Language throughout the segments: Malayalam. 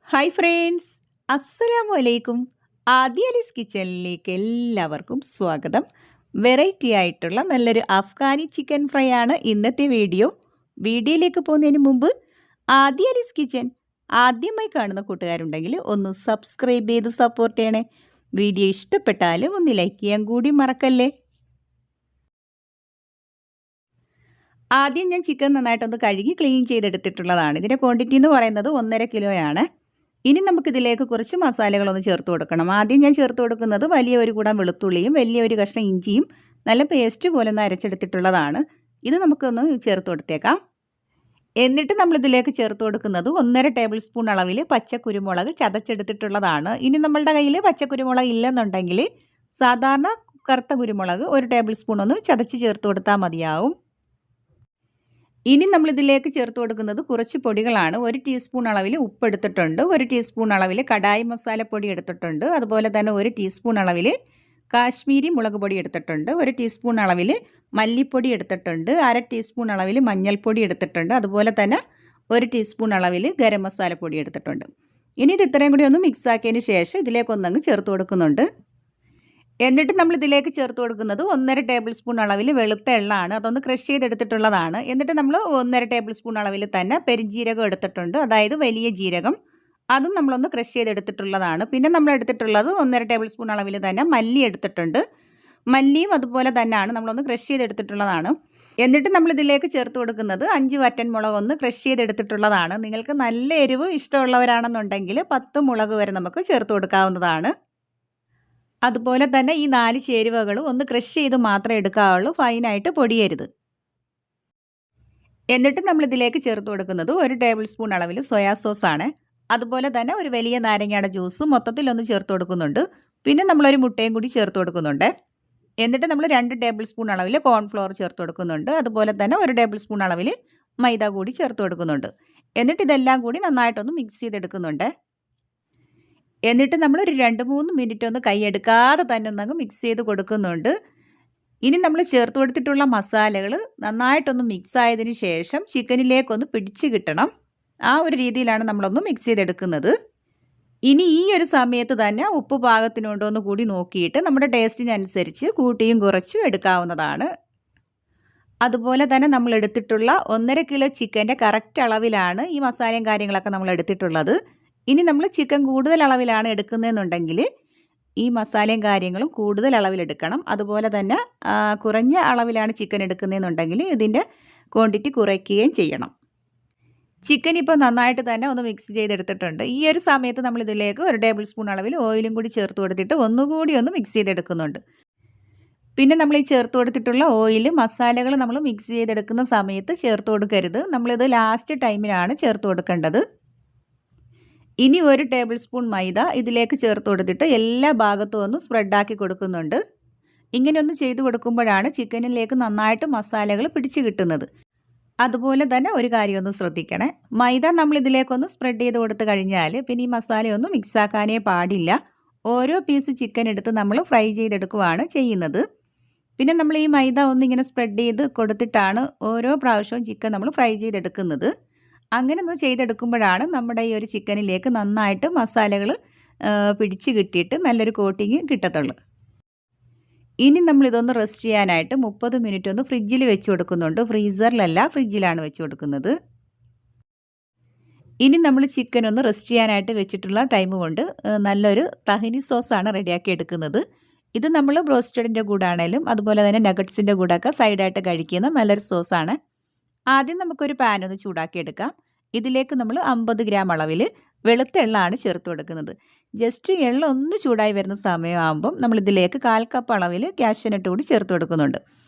ഹായ് ഫ്രണ്ട്സ്, അസ്സലാമു അലൈക്കും. ആദ്യ അലീസ് കിച്ചണിലേക്ക് എല്ലാവർക്കും സ്വാഗതം. വെറൈറ്റി ആയിട്ടുള്ള നല്ലൊരു അഫ്ഗാനി ചിക്കൻ ഫ്രൈ ആണ് ഇന്നത്തെ വീഡിയോ. വീഡിയോയിലേക്ക് പോകുന്നതിന് മുമ്പ് ആദ്യ അലീസ് കിച്ചൻ ആദ്യമായി കാണുന്ന കൂട്ടുകാരുണ്ടെങ്കിൽ ഒന്ന് സബ്സ്ക്രൈബ് ചെയ്ത് സപ്പോർട്ട് ചെയ്യണേ. വീഡിയോ ഇഷ്ടപ്പെട്ടാലും ഒന്ന് ലൈക്ക് ചെയ്യാൻ കൂടി മറക്കല്ലേ. ആദ്യം ഞാൻ ചിക്കൻ നന്നായിട്ടൊന്ന് കഴുകി ക്ലീൻ ചെയ്തെടുത്തിട്ടുള്ളതാണ്. ഇതിൻ്റെ ക്വാണ്ടിറ്റി എന്ന് പറയുന്നത് 1.5 കിലോയാണ്. ഇനി നമുക്കിതിലേക്ക് കുറച്ച് മസാലകളൊന്ന് ചേർത്ത് കൊടുക്കണം. ആദ്യം ഞാൻ ചേർത്ത് കൊടുക്കുന്നത് വലിയ ഒരു കൂടം വെളുത്തുള്ളിയും വലിയ ഒരു കഷ്ണം ഇഞ്ചിയും നല്ല പേസ്റ്റ് പോലെ ഒന്ന് അരച്ചെടുത്തിട്ടുള്ളതാണ്. ഇത് നമുക്കൊന്ന് ചേർത്ത് കൊടുത്തേക്കാം. എന്നിട്ട് നമ്മളിതിലേക്ക് ചേർത്ത് കൊടുക്കുന്നത് 1.5 ടേബിൾ സ്പൂൺ അളവിൽ പച്ചക്കുരുമുളക് ചതച്ചെടുത്തിട്ടുള്ളതാണ്. ഇനി നമ്മളുടെ കയ്യിൽ പച്ചക്കുരുമുളക് ഇല്ലെന്നുണ്ടെങ്കിൽ സാധാരണ കറുത്ത കുരുമുളക് 1 ടേബിൾ സ്പൂൺ ഒന്ന് ചതച്ച് ചേർത്ത് കൊടുത്താൽ മതിയാവും. ഇനി നമ്മളിതിലേക്ക് ചേർത്ത് കൊടുക്കുന്നത് കുറച്ച് പൊടികളാണ്. 1 ടീസ്പൂൺ അളവിൽ ഉപ്പ് എടുത്തിട്ടുണ്ട്, 1 ടീസ്പൂൺ അളവിൽ കടായി മസാലപ്പൊടി എടുത്തിട്ടുണ്ട്, അതുപോലെ തന്നെ 1 ടീസ്പൂൺ അളവിൽ കാശ്മീരി മുളക് പൊടി എടുത്തിട്ടുണ്ട്, 1 ടീസ്പൂൺ അളവിൽ മല്ലിപ്പൊടി എടുത്തിട്ടുണ്ട്, 1/2 ടീസ്പൂൺ അളവിൽ മഞ്ഞൾപ്പൊടി എടുത്തിട്ടുണ്ട്, അതുപോലെ തന്നെ 1 ടീസ്പൂൺ അളവിൽ ഗരം മസാലപ്പൊടി എടുത്തിട്ടുണ്ട്. ഇനി ഇത് ഇത്രയും കൂടി ഒന്ന് മിക്സ് ആക്കിയതിന് ശേഷം ഇതിലേക്കൊന്നങ്ങ് ചേർത്ത് കൊടുക്കുന്നുണ്ട്. എന്നിട്ട് നമ്മൾ ഇതിലേക്ക് ചേർത്ത് കൊടുക്കുന്നത് 1.5 ടേബിൾ സ്പൂൺ അളവിൽ വെളുത്ത എള്ളാണ്. അതൊന്ന് ക്രഷ് ചെയ്തെടുത്തിട്ടുള്ളതാണ്. എന്നിട്ട് നമ്മൾ 1.5 ടേബിൾ സ്പൂൺ അളവിൽ തന്നെ പെരുംജീരകം എടുത്തിട്ടുണ്ട്, അതായത് വലിയ ജീരകം. അതും നമ്മളൊന്ന് ക്രഷ് ചെയ്തെടുത്തിട്ടുള്ളതാണ്. പിന്നെ നമ്മൾ എടുത്തിട്ടുള്ളത് 1.5 ടേബിൾ സ്പൂൺ അളവിൽ തന്നെ മല്ലി എടുത്തിട്ടുണ്ട്. മല്ലിയും അതുപോലെ തന്നെയാണ് നമ്മളൊന്ന് ക്രഷ് ചെയ്തെടുത്തിട്ടുള്ളതാണ്. എന്നിട്ട് നമ്മളിതിലേക്ക് ചേർത്ത് കൊടുക്കുന്നത് 5 വറ്റൻ മുളക് ഒന്ന് ക്രഷ് ചെയ്തെടുത്തിട്ടുള്ളതാണ്. നിങ്ങൾക്ക് നല്ല എരിവ് ഇഷ്ടമുള്ളവരാണെന്നുണ്ടെങ്കിൽ 10 മുളക് വരെ നമുക്ക് ചേർത്ത് കൊടുക്കാവുന്നതാണ്. അതുപോലെ തന്നെ ഈ 4 ചേരുവകളും ഒന്ന് ക്രഷ് ചെയ്ത് മാത്രമേ എടുക്കാവുള്ളൂ, ഫൈനായിട്ട് പൊടിയരുത്. എന്നിട്ട് നമ്മളിതിലേക്ക് ചേർത്ത് കൊടുക്കുന്നത് 1 ടേബിൾ സ്പൂൺ അളവിൽ സോയാ സോസാണ്. അതുപോലെ തന്നെ ഒരു വലിയ നാരങ്ങയുടെ ജ്യൂസ് മൊത്തത്തിലൊന്ന് ചേർത്ത് കൊടുക്കുന്നുണ്ട്. പിന്നെ നമ്മളൊരു മുട്ടയും കൂടി ചേർത്ത് കൊടുക്കുന്നുണ്ട്. എന്നിട്ട് നമ്മൾ 2 ടേബിൾ സ്പൂൺ അളവിൽ കോൺഫ്ലോർ ചേർത്ത് കൊടുക്കുന്നുണ്ട്. അതുപോലെ തന്നെ 1 ടേബിൾ സ്പൂൺ അളവിൽ മൈദ കൂടി ചേർത്ത് കൊടുക്കുന്നുണ്ട്. എന്നിട്ട് ഇതെല്ലാം കൂടി നന്നായിട്ടൊന്ന് മിക്സ് ചെയ്തെടുക്കുന്നുണ്ട്. എന്നിട്ട് നമ്മളൊരു 2-3 മിനിറ്റ് ഒന്ന് കൈയെടുക്കാതെ തന്നെ ഒന്നങ്ങ് മിക്സ് ചെയ്ത് കൊടുക്കുന്നുണ്ട്. ഇനി നമ്മൾ ചേർത്ത് കൊടുത്തിട്ടുള്ള മസാലകൾ നന്നായിട്ടൊന്ന് മിക്സ് ആയതിനു ശേഷം ചിക്കനിലേക്കൊന്ന് പിടിച്ച് കിട്ടണം. ആ ഒരു രീതിയിലാണ് നമ്മളൊന്ന് മിക്സ് ചെയ്തെടുക്കുന്നത്. ഇനി ഈ ഒരു സമയത്ത് തന്നെ ഉപ്പ് പാകത്തിനുണ്ടോ എന്ന് കൂടി നോക്കിയിട്ട് നമ്മുടെ ടേസ്റ്റിനനുസരിച്ച് കൂട്ടിയും കുറച്ചും എടുക്കാവുന്നതാണ്. അതുപോലെ തന്നെ നമ്മൾ എടുത്തിട്ടുള്ള 1.5 കിലോ ചിക്കൻ്റെ കറക്റ്റ് അളവിലാണ് ഈ മസാലയും കാര്യങ്ങളൊക്കെ നമ്മൾ എടുത്തിട്ടുള്ളത്. ഇനി നമ്മൾ ചിക്കൻ കൂടുതൽ അളവിലാണ് എടുക്കുന്നതെന്നുണ്ടെങ്കിൽ ഈ മസാലയും കാര്യങ്ങളും കൂടുതൽ അളവിലെടുക്കണം. അതുപോലെ തന്നെ കുറഞ്ഞ അളവിലാണ് ചിക്കൻ എടുക്കുന്നതെന്നുണ്ടെങ്കിൽ ഇതിൻ്റെ ക്വാണ്ടിറ്റി കുറയ്ക്കുകയും ചെയ്യണം. ചിക്കൻ ഇപ്പോൾ നന്നായിട്ട് തന്നെ ഒന്ന് മിക്സ് ചെയ്തെടുത്തിട്ടുണ്ട്. ഈ ഒരു സമയത്ത് നമ്മളിതിലേക്ക് 1 ടേബിൾ സ്പൂൺ അളവിൽ ഓയിലും കൂടി ചേർത്ത് കൊടുത്തിട്ട് ഒന്നുകൂടി ഒന്ന് മിക്സ് ചെയ്തെടുക്കുന്നുണ്ട്. പിന്നെ നമ്മൾ ഈ ചേർത്ത് കൊടുത്തിട്ടുള്ള ഓയിൽ മസാലകൾ നമ്മൾ മിക്സ് ചെയ്തെടുക്കുന്ന സമയത്ത് ചേർത്ത് കൊടുക്കരുത്. നമ്മളിത് ലാസ്റ്റ് ടൈമിലാണ് ചേർത്ത് കൊടുക്കേണ്ടത്. ഇനി 1 ടേബിൾ സ്പൂൺ മൈദ ഇതിലേക്ക് ചേർത്ത് കൊടുത്തിട്ട് എല്ലാ ഭാഗത്തും ഒന്ന് സ്പ്രെഡാക്കി കൊടുക്കുന്നുണ്ട്. ഇങ്ങനെ ഒന്ന് ചെയ്ത് കൊടുക്കുമ്പോഴാണ് ചിക്കനിലേക്ക് നന്നായിട്ട് മസാലകൾ പിടിച്ച് കിട്ടുന്നത്. അതുപോലെ തന്നെ ഒരു കാര്യം ഒന്ന് ശ്രദ്ധിക്കണേ, മൈദ നമ്മൾ ഇതിലേക്കൊന്ന് സ്പ്രെഡ് ചെയ്ത് കൊടുത്ത് കഴിഞ്ഞാൽ പിന്നെ ഈ മസാലയൊന്നും മിക്സ് ആക്കാനേ പാടില്ല. ഓരോ പീസ് ചിക്കൻ എടുത്ത് നമ്മൾ ഫ്രൈ ചെയ്തെടുക്കുകയാണ് ചെയ്യുന്നത്. പിന്നെ നമ്മൾ ഈ മൈദ ഒന്നിങ്ങനെ സ്പ്രെഡ് ചെയ്ത് കൊടുത്തിട്ടാണ് ഓരോ പ്രാവശ്യവും ചിക്കൻ നമ്മൾ ഫ്രൈ ചെയ്തെടുക്കുന്നത്. അങ്ങനെ ഒന്ന് ചെയ്തെടുക്കുമ്പോഴാണ് നമ്മുടെ ഈ ഒരു ചിക്കനിലേക്ക് നന്നായിട്ട് മസാലകൾ പിടിച്ച് കിട്ടിയിട്ട് നല്ലൊരു കോട്ടിങ് കിട്ടത്തുള്ളൂ. ഇനി നമ്മളിതൊന്ന് റെസ്റ്റ് ചെയ്യാനായിട്ട് 30 മിനിറ്റ് ഒന്ന് ഫ്രിഡ്ജിൽ വെച്ച് കൊടുക്കുന്നുണ്ട്. ഫ്രീസറിലല്ല, ഫ്രിഡ്ജിലാണ് വെച്ച് കൊടുക്കുന്നത്. ഇനി നമ്മൾ ചിക്കൻ ഒന്ന് റെസ്റ്റ് ചെയ്യാനായിട്ട് വെച്ചിട്ടുള്ള ടൈം കൊണ്ട് നല്ലൊരു തഹിനി സോസാണ് റെഡിയാക്കി എടുക്കുന്നത്. ഇത് നമ്മൾ ബ്രോസ്റ്റഡിൻ്റെ കൂടാണേലും അതുപോലെ തന്നെ നഗറ്റ്സിൻ്റെ കൂടെയൊക്കെ സൈഡായിട്ട് കഴിക്കുന്ന നല്ലൊരു സോസാണ്. ആദ്യം നമുക്കൊരു പാൻ ഒന്ന് ചൂടാക്കി എടുക്കാം. ഇതിലേക്ക് നമ്മൾ 50 ഗ്രാം അളവിൽ വെളുത്ത എള്ളാണ് ചേർത്ത് കൊടുക്കുന്നത്. ജസ്റ്റ് എള്ള ഒന്ന് ചൂടായി വരുന്ന സമയമാകുമ്പം നമ്മളിതിലേക്ക് 1/4 കപ്പ് അളവിൽ കാഷ്യൂനട്ട് കൂടി ചേർത്ത് കൊടുക്കുന്നുണ്ട്.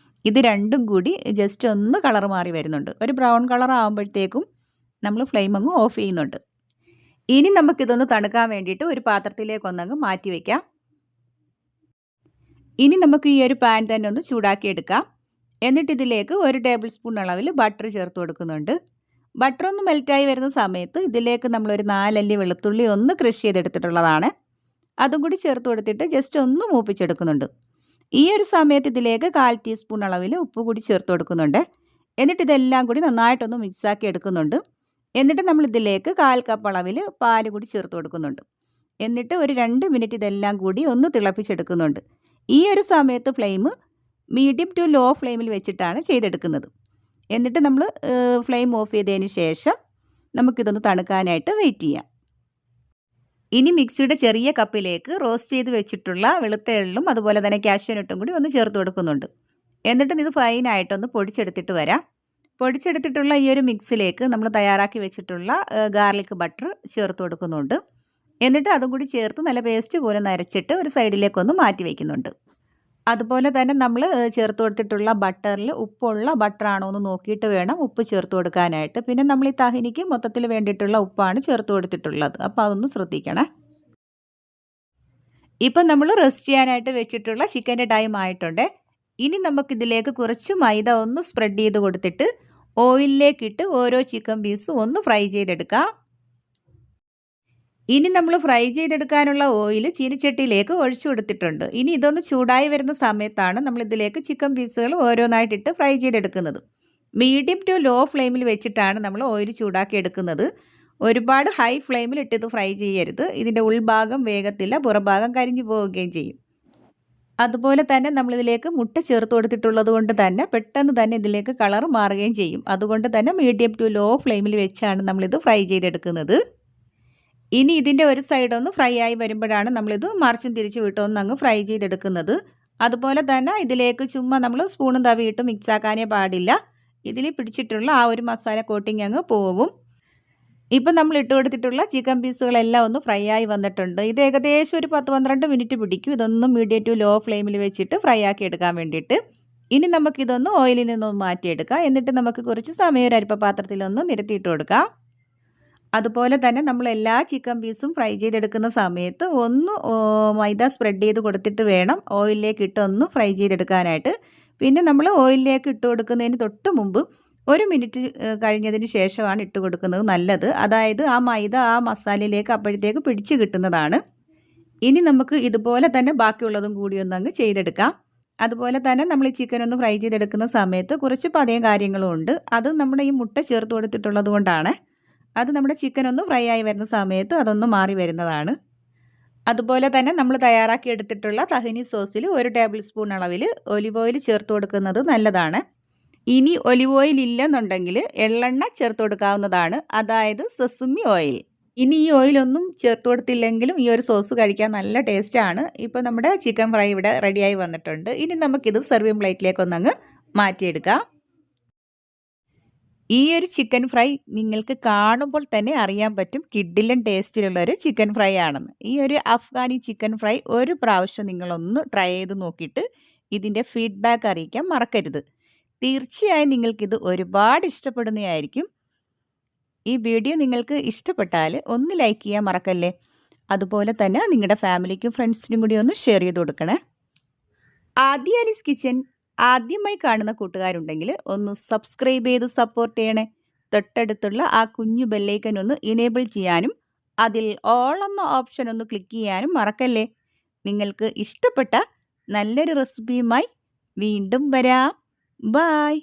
ഇത് രണ്ടും കൂടി ജസ്റ്റ് ഒന്ന് കളർ മാറി വരുന്നുണ്ട്. ഒരു ബ്രൗൺ കളർ ആകുമ്പോഴത്തേക്കും നമ്മൾ ഫ്ലെയിം അങ്ങ് ഓഫ് ചെയ്യുന്നുണ്ട്. ഇനി നമുക്കിതൊന്ന് തണുക്കാൻ വേണ്ടിയിട്ട് ഒരു പാത്രത്തിലേക്കൊന്നങ്ങ് മാറ്റി വയ്ക്കാം. ഇനി നമുക്ക് ഈ ഒരു പാൻ തന്നെ ഒന്ന് ചൂടാക്കിയെടുക്കാം. എന്നിട്ട് ഇതിലേക്ക് 1 ടേബിൾ സ്പൂൺ അളവിൽ ബട്ടർ ചേർത്ത് കൊടുക്കുന്നുണ്ട്. ബട്ടർ ഒന്ന് മെൽറ്റായി വരുന്ന സമയത്ത് ഇതിലേക്ക് നമ്മളൊരു 4 അല്ലി വെളുത്തുള്ളി ഒന്ന് ക്രഷ് ചെയ്തെടുത്തിട്ടുള്ളതാണ്. അതും കൂടി ചേർത്ത് കൊടുത്തിട്ട് ജസ്റ്റ് ഒന്ന് മൂപ്പിച്ചെടുക്കുന്നുണ്ട്. ഈ ഒരു സമയത്ത് ഇതിലേക്ക് 1/4 ടീസ്പൂൺ അളവിൽ ഉപ്പ് കൂടി ചേർത്ത് കൊടുക്കുന്നുണ്ട്. എന്നിട്ട് ഇതെല്ലാം കൂടി നന്നായിട്ടൊന്ന് മിക്സാക്കി എടുക്കുന്നുണ്ട്. എന്നിട്ട് നമ്മൾ ഇതിലേക്ക് 1/4 കപ്പ് അളവിൽ പാല് കൂടി ചേർത്ത് കൊടുക്കുന്നുണ്ട്. എന്നിട്ട് ഒരു 2 മിനിറ്റ് ഇതെല്ലാം കൂടി ഒന്ന് തിളപ്പിച്ചെടുക്കുന്നുണ്ട്. ഈ ഒരു സമയത്ത് ഫ്ലെയിം മീഡിയം ടു ലോ ഫ്ലെയിമിൽ വെച്ചിട്ടാണ് ചെയ്തെടുക്കുന്നത്. എന്നിട്ട് നമ്മൾ ഫ്ലെയിം ഓഫ് ചെയ്തതിന് ശേഷം നമുക്കിതൊന്ന് തണുക്കാനായിട്ട് വെയിറ്റ് ചെയ്യാം. ഇനി മിക്സിയുടെ ചെറിയ കപ്പിലേക്ക് റോസ്റ്റ് ചെയ്ത് വെച്ചിട്ടുള്ള വെളുത്ത എള്ളും അതുപോലെ തന്നെ കാഷ്യൂനട്ടും കൂടി ഒന്ന് ചേർത്ത് കൊടുക്കുന്നുണ്ട്. എന്നിട്ടും ഇത് ഫൈനായിട്ടൊന്ന് പൊടിച്ചെടുത്തിട്ട് വരാം. പൊടിച്ചെടുത്തിട്ടുള്ള ഈ ഒരു മിക്സിലേക്ക് നമ്മൾ തയ്യാറാക്കി വെച്ചിട്ടുള്ള ഗാർലിക് ബട്ടർ ചേർത്ത് കൊടുക്കുന്നുണ്ട്. എന്നിട്ട് അതും കൂടി ചേർത്ത് നല്ല പേസ്റ്റ് പോലെ നരച്ചിട്ട് ഒരു സൈഡിലേക്കൊന്ന് മാറ്റി വയ്ക്കുന്നുണ്ട്. അതുപോലെ തന്നെ നമ്മൾ ചേർത്ത് കൊടുത്തിട്ടുള്ള ബട്ടറിൽ ഉപ്പുള്ള ബട്ടറാണോ എന്ന് നോക്കിയിട്ട് വേണം ഉപ്പ് ചേർത്ത് കൊടുക്കാനായിട്ട്. പിന്നെ നമ്മൾ ഈ തഹിനിക്ക് മൊത്തത്തിൽ വേണ്ടിയിട്ടുള്ള ഉപ്പാണ് ചേർത്ത് കൊടുത്തിട്ടുള്ളത്. അപ്പോൾ അതൊന്ന് ശ്രദ്ധിക്കണേ. ഇപ്പം നമ്മൾ റെസ്റ്റ് ചെയ്യാനായിട്ട് വെച്ചിട്ടുള്ള ചിക്കൻ്റെ ടൈം ആയിട്ടുണ്ട്. ഇനി നമുക്കിതിലേക്ക് കുറച്ച് മൈദ ഒന്ന് സ്പ്രെഡ് ചെയ്ത് കൊടുത്തിട്ട് ഓയിലിലേക്കിട്ട് ഓരോ ചിക്കൻ പീസും ഒന്ന് ഫ്രൈ ചെയ്തെടുക്കാം. ഇനി നമ്മൾ ഫ്രൈ ചെയ്തെടുക്കാനുള്ള ഓയിൽ ചീനിച്ചട്ടിയിലേക്ക് ഒഴിച്ചു കൊടുത്തിട്ടുണ്ട്. ഇനി ഇതൊന്ന് ചൂടായി വരുന്ന സമയത്താണ് നമ്മൾ ഇതിലേക്ക് ചിക്കൻ പീസുകൾ ഓരോന്നായിട്ടിട്ട് ഫ്രൈ ചെയ്തെടുക്കുന്നത്. മീഡിയം ടു ലോ ഫ്ലെയിമിൽ വെച്ചിട്ടാണ് നമ്മൾ ഓയിൽ ചൂടാക്കി എടുക്കുന്നത്. ഒരുപാട് ഹൈ ഫ്ലെയിമിൽ ഇട്ടിത് ഫ്രൈ ചെയ്യരുത്. ഇതിൻ്റെ ഉൾഭാഗം വേഗത്തില്ല, പുറഭാഗം കരിഞ്ഞു പോവുകയും ചെയ്യും. അതുപോലെ തന്നെ നമ്മളിതിലേക്ക് മുട്ട ചേർത്ത് കൊടുത്തിട്ടുള്ളത് കൊണ്ട് തന്നെ പെട്ടെന്ന് തന്നെ ഇതിലേക്ക് കളർ മാറുകയും ചെയ്യും. അതുകൊണ്ട് തന്നെ മീഡിയം ടു ലോ ഫ്ലെയിമിൽ വെച്ചാണ് നമ്മളിത് ഫ്രൈ ചെയ്തെടുക്കുന്നത്. ഇനി ഇതിൻ്റെ ഒരു സൈഡൊന്ന് ഫ്രൈ ആയി വരുമ്പോഴാണ് നമ്മളിത് മറിച്ചും തിരിച്ചു വിട്ടൊന്ന് അങ്ങ് ഫ്രൈ ചെയ്തെടുക്കുന്നത്. അതുപോലെ തന്നെ ഇതിലേക്ക് ചുമ്മാ നമ്മൾ സ്പൂണും തവിയിട്ട് മിക്സാക്കാനേ പാടില്ല. ഇതിൽ പിടിച്ചിട്ടുള്ള ആ ഒരു മസാല കോട്ടിങ് അങ്ങ് പോവും. ഇപ്പം നമ്മൾ ഇട്ട് കൊടുത്തിട്ടുള്ള ചിക്കൻ പീസുകളെല്ലാം ഒന്ന് ഫ്രൈ ആയി വന്നിട്ടുണ്ട്. ഇത് ഏകദേശം ഒരു 10-12 മിനിറ്റ് പിടിക്കും. ഇതൊന്നും മീഡിയം ടു ലോ ഫ്ലെയിമിൽ വെച്ചിട്ട് ഫ്രൈ ആക്കി എടുക്കാൻ വേണ്ടിയിട്ട്. ഇനി നമുക്കിതൊന്ന് ഓയിലിൽ നിന്നൊന്ന് മാറ്റിയെടുക്കാം. എന്നിട്ട് നമുക്ക് കുറച്ച് സമയം ഒരു അരിപ്പപാത്രത്തിലൊന്ന് നിരത്തിയിട്ട് കൊടുക്കാം. അതുപോലെ തന്നെ നമ്മൾ എല്ലാ ചിക്കൻ പീസും ഫ്രൈ ചെയ്തെടുക്കുന്ന സമയത്ത് ഒന്ന് മൈദ സ്പ്രെഡ് ചെയ്ത് കൊടുത്തിട്ട് വേണം ഓയിലിലേക്ക് ഇട്ടൊന്ന് ഫ്രൈ ചെയ്തെടുക്കാനായിട്ട്. പിന്നെ നമ്മൾ ഓയിലിലേക്ക് ഇട്ട് കൊടുക്കുന്നതിന് തൊട്ട് മുമ്പ് 1 മിനിറ്റ് കഴിഞ്ഞതിന് ശേഷമാണ് ഇട്ട് കൊടുക്കുന്നത് നല്ലത്. അതായത് ആ മൈദ ആ മസാലയിലേക്ക് അപ്പോഴത്തേക്ക് പിടിച്ച് കിട്ടുന്നതാണ്. ഇനി നമുക്ക് ഇതുപോലെ തന്നെ ബാക്കിയുള്ളതും കൂടി ഒന്ന് അങ്ങ് ചെയ്തെടുക്കാം. അതുപോലെ തന്നെ നമ്മൾ ഈ ചിക്കൻ ഒന്ന് ഫ്രൈ ചെയ്തെടുക്കുന്ന സമയത്ത് കുറച്ച് പതയും കാര്യങ്ങളും ഉണ്ട്. അത് നമ്മുടെ ഈ മുട്ട ചേർത്ത് കൊടുത്തിട്ടുള്ളത് കൊണ്ടാണ്. അത് നമ്മുടെ ചിക്കൻ ഒന്ന് ഫ്രൈ ആയി വരുന്ന സമയത്ത് അതൊന്ന് മാറി വരുന്നതാണ്. അതുപോലെ തന്നെ നമ്മൾ തയ്യാറാക്കി എടുത്തിട്ടുള്ള തഹിനി സോസിൽ 1 ടേബിൾ സ്പൂൺ അളവിൽ ഒലിവ് ഓയിൽ ചേർത്ത് കൊടുക്കുന്നത് നല്ലതാണ്. ഇനി ഒലിവ് ഓയിൽ ഇല്ലെന്നുണ്ടെങ്കിൽ എള്ളെണ്ണ ചേർത്ത് കൊടുക്കാവുന്നതാണ്, അതായത് സെസമി ഓയിൽ. ഇനി ഈ ഓയിലൊന്നും ചേർത്ത് കൊടുത്തില്ലെങ്കിലും ഈ ഒരു സോസ് കഴിക്കാൻ നല്ല ടേസ്റ്റാണ്. ഇപ്പോൾ നമ്മുടെ ചിക്കൻ ഫ്രൈ ഇവിടെ റെഡിയായി വന്നിട്ടുണ്ട്. ഇനി നമുക്കിത് സെർവിങ് പ്ലേറ്റിലേക്കൊന്നങ്ങ് മാറ്റിയെടുക്കാം. ഈ ഒരു ചിക്കൻ ഫ്രൈ നിങ്ങൾക്ക് കാണുമ്പോൾ തന്നെ അറിയാൻ പറ്റും കിഡിലൻ ടേസ്റ്റിലുള്ള ഒരു ചിക്കൻ ഫ്രൈ ആണെന്ന്. ഈ ഒരു അഫ്ഗാനി ചിക്കൻ ഫ്രൈ ഒരു പ്രാവശ്യം നിങ്ങളൊന്ന് ട്രൈ ചെയ്ത് നോക്കിയിട്ട് ഇതിൻ്റെ ഫീഡ്ബാക്ക് അറിയിക്കാൻ മറക്കരുത്. തീർച്ചയായും നിങ്ങൾക്കിത് ഒരുപാട് ഇഷ്ടപ്പെടുന്നതായിരിക്കും. ഈ വീഡിയോ നിങ്ങൾക്ക് ഇഷ്ടപ്പെട്ടാൽ ഒന്ന് ലൈക്ക് ചെയ്യാൻ മറക്കല്ലേ. അതുപോലെ തന്നെ നിങ്ങളുടെ ഫാമിലിക്കും ഫ്രണ്ട്സിനും കൂടി ഒന്ന് ഷെയർ ചെയ്ത് കൊടുക്കണേ. ആദ്യ അലീസ് കിച്ചൻ ആദ്യമായി കാണുന്ന കൂട്ടുകാരുണ്ടെങ്കിൽ ഒന്ന് സബ്സ്ക്രൈബ് ചെയ്ത് സപ്പോർട്ട് ചെയ്യണേ. തൊട്ടടുത്തുള്ള ആ കുഞ്ഞു ബെല്ലൈക്കൻ ഒന്ന് ഇനേബിൾ ചെയ്യാനും അതിൽ ഓൾ എന്ന ഓപ്ഷൻ ഒന്ന് ക്ലിക്ക് ചെയ്യാനും മറക്കല്ലേ. നിങ്ങൾക്ക് ഇഷ്ടപ്പെട്ട നല്ലൊരു റെസിപ്പിയുമായി വീണ്ടും വരാം. ബൈ.